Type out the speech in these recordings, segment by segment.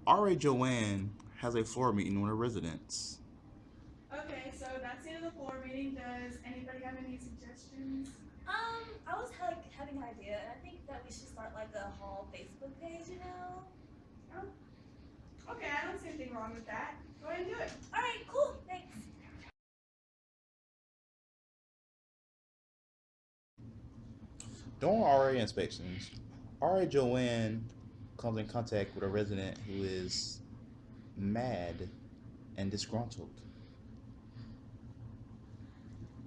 R.A. Joanne has a floor meeting with her residents. Okay, so that's the end of the floor meeting. Does anybody have any suggestions? I was like having an idea, and I think that we should start like a hall Facebook page, you know? Oh, okay, I don't see anything wrong with that. Go ahead and do it. All right, cool, thanks. During RA inspections, RA Joanne comes in contact with a resident who is mad and disgruntled.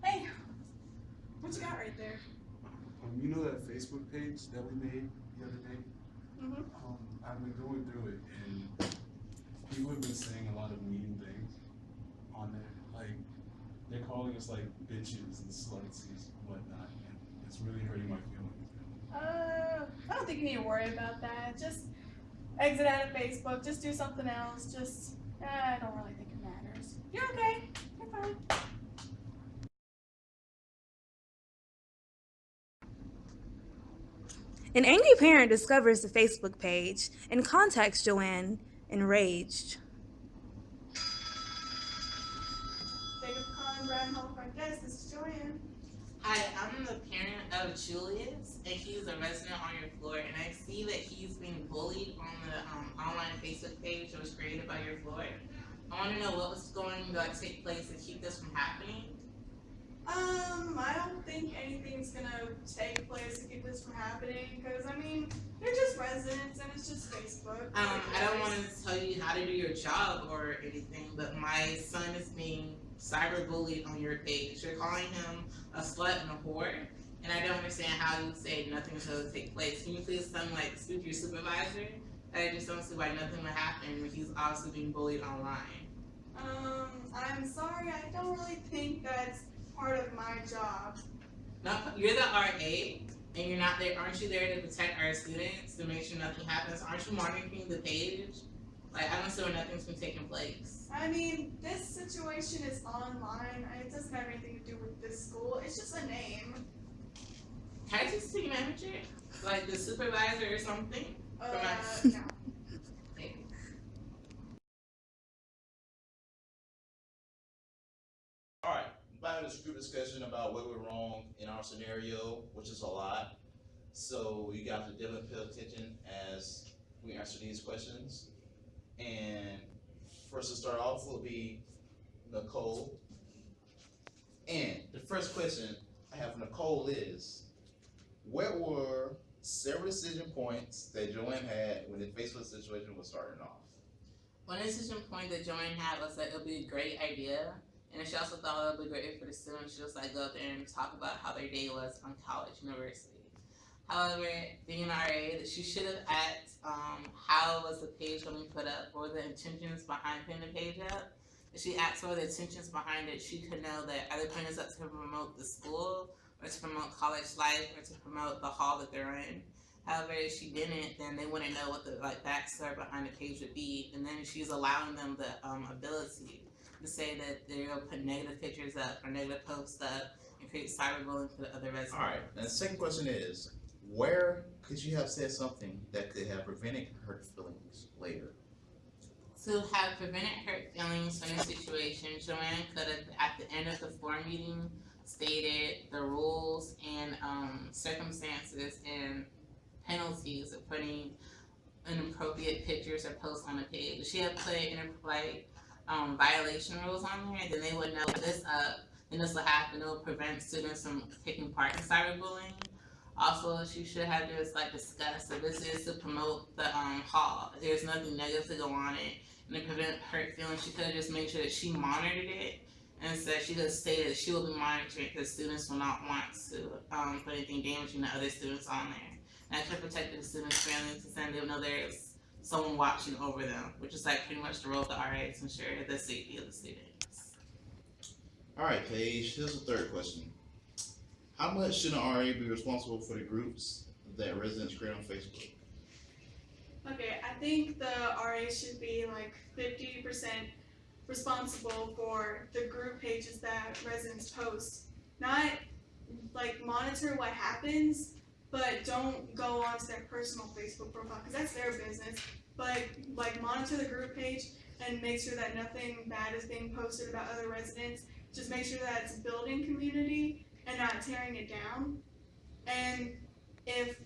Hey, what you got right there? You know that Facebook page that we made the other day? Mm-hmm. I've been going through it, and people have been saying a lot of mean things on there. Like, they're calling us like bitches and sluts and whatnot, and it's really hurting my feelings. I don't think you need to worry about that. Just exit out of Facebook. Just do something else. I don't really think it matters. You're okay. You're fine. An angry parent discovers the Facebook page and contacts Joanne, enraged. Thank you for calling Brown Health Front Desk. This is Joanne. Hi, I'm the parent of Julius, and he's a resident on your floor, and I see that he's being bullied on the online Facebook page that was created by your floor. I want to know what was going to take place to keep this from happening. I don't think anything's gonna take place to keep this from happening, because, I mean, they're just residents and it's just Facebook. I don't want to tell you how to do your job or anything, but my son is being cyberbullied on your page. You're calling him a slut and a whore, and I don't understand how you say nothing's going to take place. Can you please tell me, like, speak to your supervisor? I just don't see why nothing would happen when he's obviously being bullied online. I'm sorry, I don't really think that's part of my job. No, you're the RA, and you're not there. Aren't you there to protect our students, to make sure nothing happens? Aren't you monitoring the page? Like, I don't see where nothing's been taking place. I mean, this situation is online. It doesn't have anything to do with this school. It's just a name. Can I just see a manager? Like the supervisor or something? No. Thanks. All right, I'm having this group discussion about what went wrong in our scenario, which is a lot. So you guys are definitely pay attention as we answer these questions. And first to start off will be Nicole. And the first question I have for Nicole is, what were several decision points that Joanne had when the Facebook situation was starting off? One decision point that Joanne had was that it would be a great idea, and she also thought it would be great for the students to just like go up there and talk about how their day was on college, university. However, being an RA, that she should have asked how was the page going to be put up, or the intentions behind putting the page up. If she asked for the intentions behind it, she could know that are they putting this up to promote the school, or to promote college life, or to promote the hall that they're in. However, if she didn't, then they wouldn't know what the backstory behind the page would be, and then she's allowing them the ability to say that they're going to put negative pictures up or negative posts up and create cyberbullying for the other residents. All right, and the second question is, where could you have said something that could have prevented hurt feelings later? To have prevented hurt feelings from this situation, Joanne could have, at the end of the floor meeting, stated the rules and circumstances and penalties of putting inappropriate pictures or posts on the page. If she had put violation rules on there, then they would know this up, then this will happen. It will prevent students from taking part in cyberbullying. Also, she should have just discussed that this is to promote the hall. There's nothing negative to go on it, and to prevent hurt feelings, she could have just made sure that she monitored it, and said she could have stated that she will be monitoring because students will not want to put anything damaging to other students on there. And that could protect the students' families, and they would know there's someone watching over them, which is pretty much the role of the RA to ensure the safety of the students. All right, Paige, here's the third question. How much should an RA be responsible for the groups that residents create on Facebook? Okay, I think the RA should be 50% responsible for the group pages that residents post. Not monitor what happens, but don't go onto their personal Facebook profile, because that's their business. but like monitor the group page and make sure that nothing bad is being posted about other residents. Just make sure that it's building community and not tearing it down. And if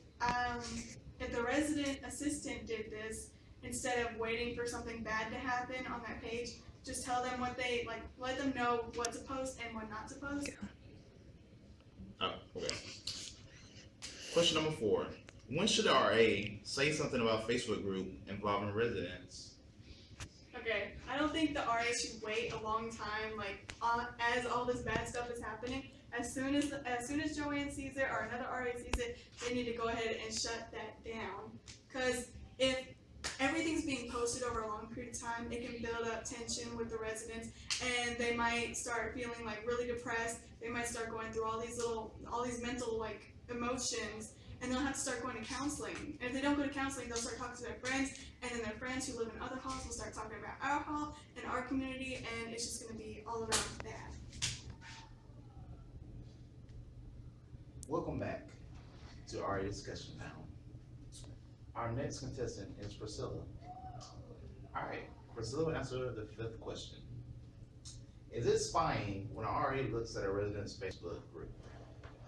the resident assistant did this, instead of waiting for something bad to happen on that page, just tell them what they, like, let them know what to post and what not to post. Oh, okay. Question number 4. When should the RA say something about Facebook group involving residents? Okay, I don't think the RA should wait a long time, like, as all this bad stuff is happening. As soon as Joanne sees it or another RA sees it, they need to go ahead and shut that down. Cause if everything's being posted over a long period of time, it can build up tension with the residents, and they might start feeling like really depressed. They might start going through all these mental like emotions, and they'll have to start going to counseling. And if they don't go to counseling, they'll start talking to their friends, and then their friends who live in other halls will start talking about our hall and our community, and it's just gonna be all around bad. Welcome back to our discussion panel. Our next contestant is Priscilla. Alright, Priscilla will answer the 5th question. Is it spying when an RA looks at a resident's Facebook group?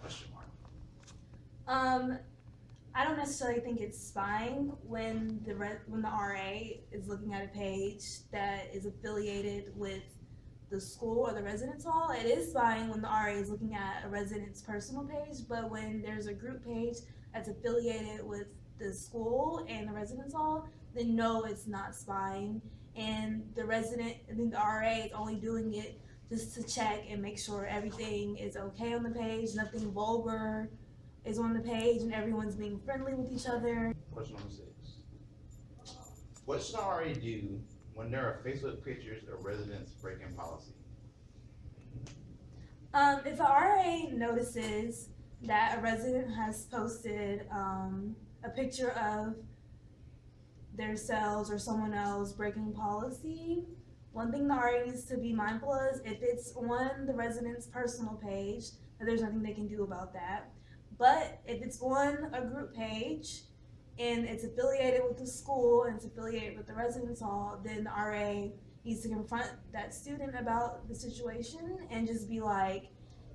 Question mark. I don't necessarily think it's spying when the RA is looking at a page that is affiliated with the school or the residence hall. It is spying when the RA is looking at a resident's personal page, but when there's a group page that's affiliated with the school and the residence hall, then no, it's not spying. And the RA is only doing it just to check and make sure everything is okay on the page, nothing vulgar is on the page, and everyone's being friendly with each other. Question number 6. What should an RA do when there are Facebook pictures of residents breaking policy? If a RA notices that a resident has posted a picture of themselves or someone else breaking policy, one thing the RA needs to be mindful of is if it's on the resident's personal page, that there's nothing they can do about that. But if it's on a group page and it's affiliated with the school and it's affiliated with the residence hall, then the RA needs to confront that student about the situation and just be like,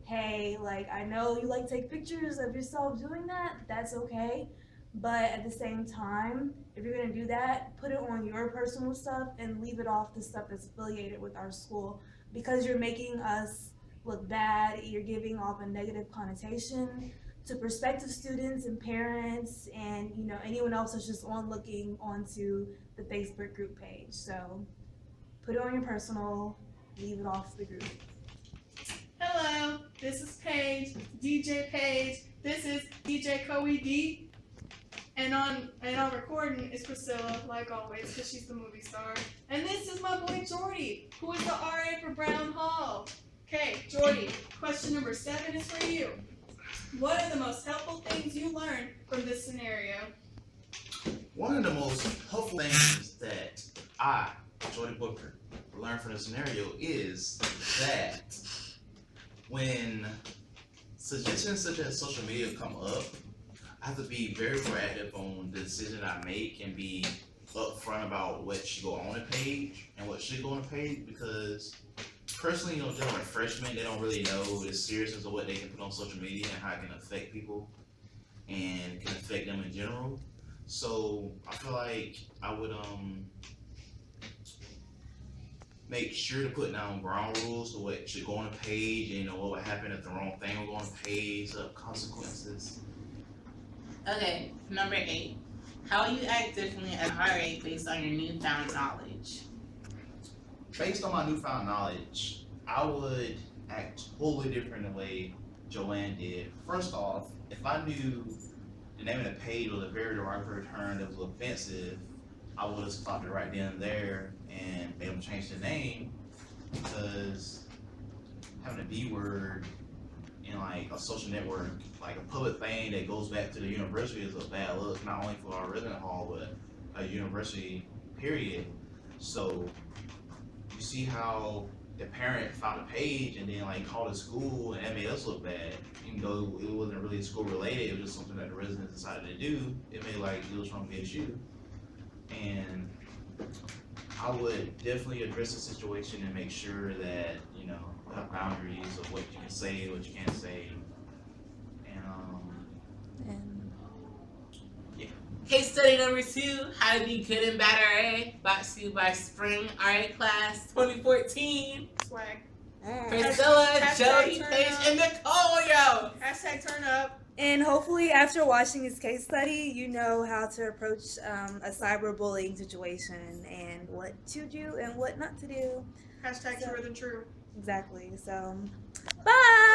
hey, like, I know you like take pictures of yourself doing that, that's okay. But at the same time, if you're gonna do that, put it on your personal stuff and leave it off the stuff that's affiliated with our school, because you're making us look bad, you're giving off a negative connotation to prospective students and parents and, you know, anyone else that's just looking onto the Facebook group page. So put it on your personal, leave it off the group. Hello, this is Paige, DJ Paige. This is DJ Coey D. And on recording is Priscilla, like always, because she's the movie star. And this is my boy Jordy, who is the RA for Brown Hall. Okay, Jordy, question number 7 is for you. What are the most helpful things you learned from this scenario? One of the most helpful things that I, Jordy Booker, learned from the scenario is that when suggestions such as social media come up, I have to be very proactive on the decision I make and be upfront about what should go on the page and what should go on the page, because personally, dealing with freshmen, they don't really know the seriousness of what they can put on social media and how it can affect people and can affect them in general. So I feel like I would make sure to put down ground rules to what should go on the page, and what would happen if the wrong thing would go on the page, consequences. Okay, number 8. How will you act differently as an RA based on your newfound knowledge? Based on my newfound knowledge, I would act totally different the way Joanne did. First off, if I knew the name of the page was a very derogatory term that was offensive, I would have stopped it right then and there and made them change the name, because having a B word in like a social network, like a public thing that goes back to the university, is a bad look, not only for our resident hall, but a university, period. So you see how the parent found a page and then like called the school, and that made us look bad, even though it wasn't really school related. It was just something that the residents decided to do. It made like it was from against you. And I would definitely address the situation and make sure that, you know, have boundaries of what you can say, what you can't say. And Case study number 2, how to be good and bad RA, brought to you by Spring RA Class 2014. Swag. Priscilla, Hashtag Jody, turn Paige, up. and Nicole, yo! Hashtag turn up. And hopefully, after watching this case study, you know how to approach a cyberbullying situation and what to do and what not to do. Hashtag truer than true. Exactly. So, bye!